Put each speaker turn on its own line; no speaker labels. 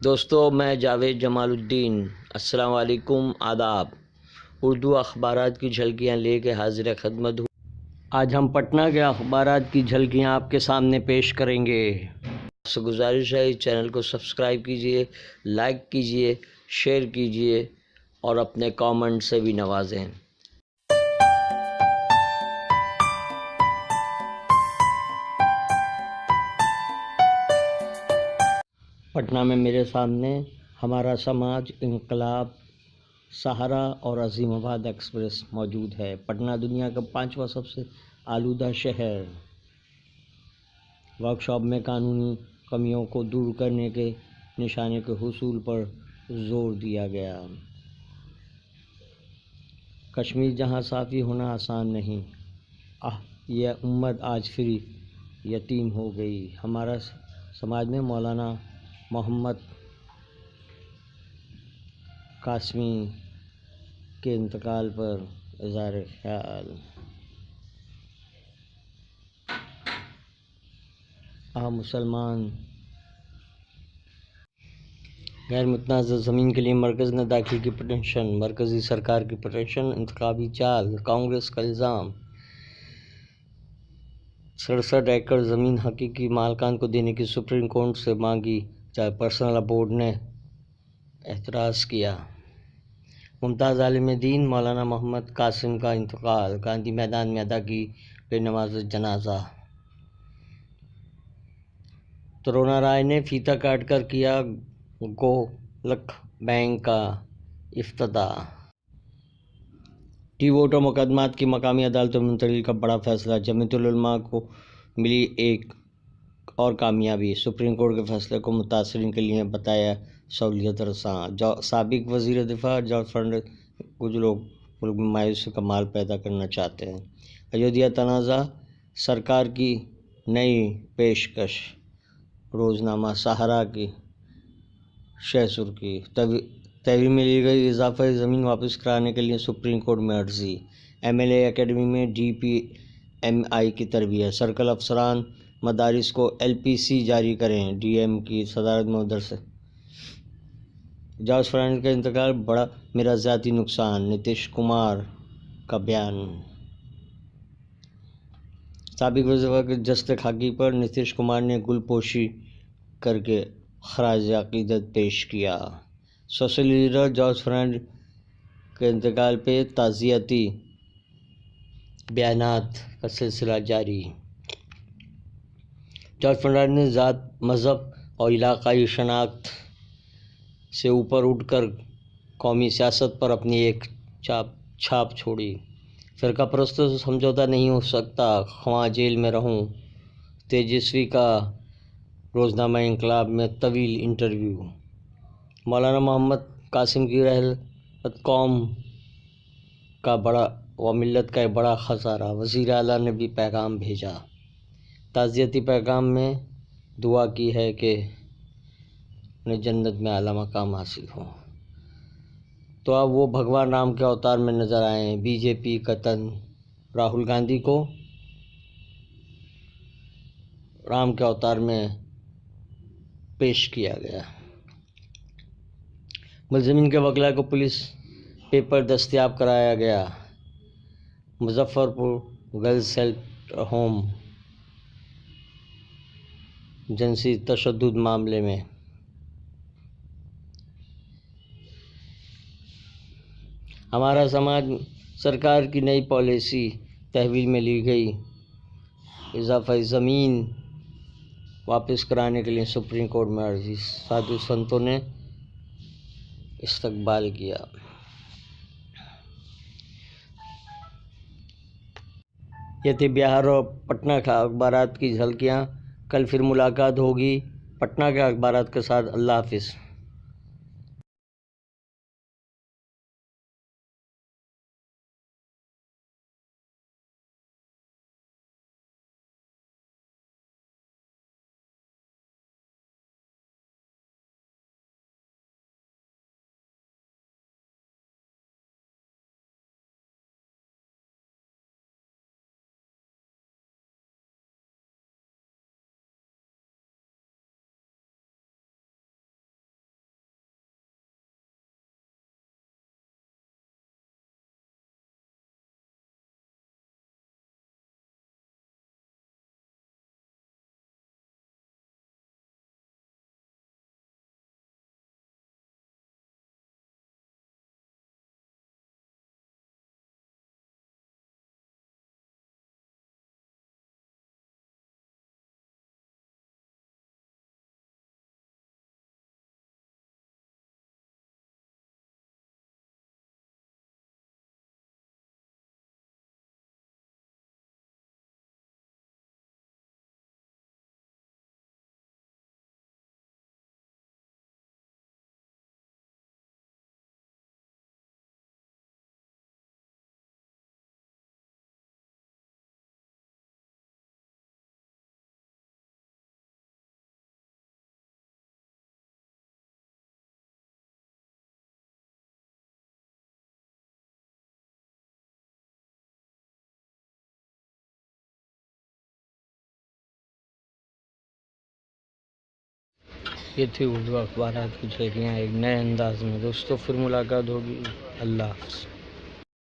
دوستو، میں جاوید جمال الدین، السلام علیکم، آداب۔ اردو اخبارات کی جھلکیاں لے کے حاضر خدمت ہوں۔ آج ہم پٹنہ کے اخبارات کی جھلکیاں آپ کے سامنے پیش کریں گے۔ آپ سے گزارش ہے اس چینل کو سبسکرائب کیجئے، لائک کیجئے، شیئر کیجئے اور اپنے کامنٹ سے بھی نوازیں۔ پٹنہ میں میرے سامنے ہمارا سماج، انقلاب، سہارا اور عظیم آباد ایکسپریس موجود ہے۔ پٹنہ دنیا کا 5واں سب سے آلودہ شہر۔ ورکشاپ میں قانونی کمیوں کو دور کرنے کے نشانے کے حصول پر زور دیا گیا۔ کشمیر جہاں صافی ہونا آسان نہیں، یہ امت آج پھر یتیم ہو گئی۔ ہمارا سماج میں مولانا محمد قاسمی کے انتقال پر اظہار خیال۔ مسلمان غیر متنازع زمین کے لیے مرکز نے داخل کی پٹیشن۔ مرکزی سرکار کی پٹیشن انتخابی چال، کانگریس کا الزام۔ 67 ایکڑ زمین حقیقی مالکان کو دینے کی سپریم کورٹ سے مانگی جائے، پرسنل بورڈ نے اعتراض کیا۔ ممتاز عالم دین مولانا محمد قاسم کا انتقال، گاندھی میدان میں ادا کی گئی نماز جنازہ۔ ترونا رائے نے فیتا کاٹ کر کیا گولک بینک کا افتتاح۔ ٹی ووٹر مقدمات کی مقامی عدالتوں میں منتقلی کا بڑا فیصلہ، جمعیت العلماء کو ملی ایک اور کامیابی۔ سپریم کورٹ کے فیصلے کو متاثرین کے لیے بتایا سہولت رساں۔ سابق وزیر دفاع جارج فرنانڈیز، کچھ لوگ ملک میں مایوسی کا ماحول پیدا کرنا چاہتے ہیں۔ ایودھیا تنازع، سرکار کی نئی پیشکش۔ روزنامہ سہارا کی شہ سرخی، تحویل میں لی گئی اضافی زمین واپس کرانے کے لیے سپریم کورٹ میں عرضی۔ ایم ایل اے اکیڈمی میں ڈی پی ایم آئی کی تربیت۔ سرکل افسران مدارس کو ایل پی سی جاری کریں، ڈی ایم کی صدارت میں مدرسے۔ جارج فرنانڈیز کا انتقال بڑا میرا ذاتی نقصان، نتیش کمار کا بیان۔ سابق وزیر دفاع کے جسد خاکی پر نتیش کمار نے گل پوشی کر کے خراج عقیدت پیش کیا۔ سوشل لیڈر جارج فرنانڈیز کے انتقال پہ تعزیتی بیانات کا سلسلہ جاری۔ جارج فرنانڈیز نے ذات، مذہب اور علاقائی شناخت سے اوپر اٹھ کر قومی سیاست پر اپنی ایک چھاپ چھوڑی۔ فرقہ پرستوں سے سمجھوتہ نہیں ہو سکتا، خواہاں جیل میں رہوں۔ تیجسوی کا روزنامہ انقلاب میں طویل انٹرویو۔ مولانا محمد قاسم کی رحلت قوم کا بڑا و ملت کا ایک بڑا خسارہ، وزیر اعلیٰ نے بھی پیغام بھیجا۔ تعزیتی پیغام میں دعا کی ہے کہ انہیں جنت میں اعلیٰ مقام حاصل ہو۔ تو اب وہ بھگوان رام کے اوتار میں نظر آئے ہیں۔ بی جے پی کا طنز، راہل گاندھی کو رام کے اوتار میں پیش کیا گیا۔ ملزمین کے وکلاء کو پولیس پیپر دستیاب کرایا گیا۔ مظفر پور گرلز شیلٹر ہوم جنسی تشدد معاملے میں ہمارا سماج، سرکار کی نئی پالیسی، تحویل میں لی گئی اضافی زمین واپس کرانے کے لیے سپریم کورٹ میں عرضی۔ سادھو سنتوں نے استقبال کیا۔ یہ تھی بہار اور پٹنہ کا اخبارات کی جھلکیاں۔ کل پھر ملاقات ہوگی پٹنہ کے اخبارات کے ساتھ۔ اللہ حافظ۔ یہ تھی اردو اخبارات کی شیریاں ایک نئے انداز میں. دوستوں پھر ملاقات ہوگی. اللہ حافظ.